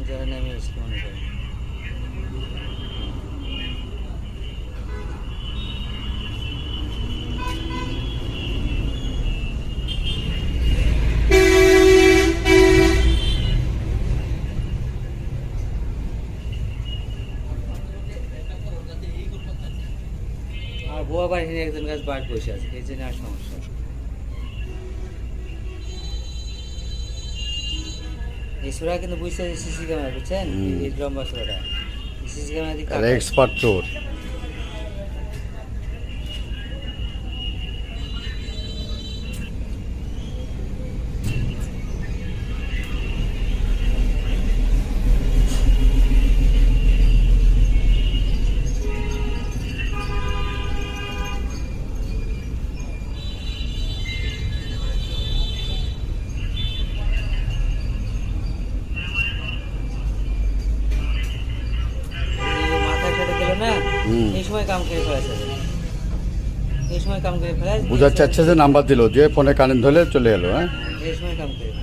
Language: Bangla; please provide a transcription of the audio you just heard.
যারা নেমে এসেছিল মনে করেন। আর বোয়া বাহিনী একজন গাছ বাঘ বসে আছে, এই জন্য আর সমস্যা। এই সুরা কিন্তু বুঝতে সিসি ক্যামেরা, বুঝছেন? এই লম্বা সুরাটা সিসি ক্যামেরা দিয়ে এক্সপার্ট চোর। মাথায় সাথে দিল না, এই সময় কাম করে ফেলেছে, এই সময় কাম করে ফেলে বুঝার চাচ্ছে যে নাম্বার দিল দিয়ে ফোনে কানেক্ট হলে চলে এলো। হ্যাঁ, এই সময় কাম করে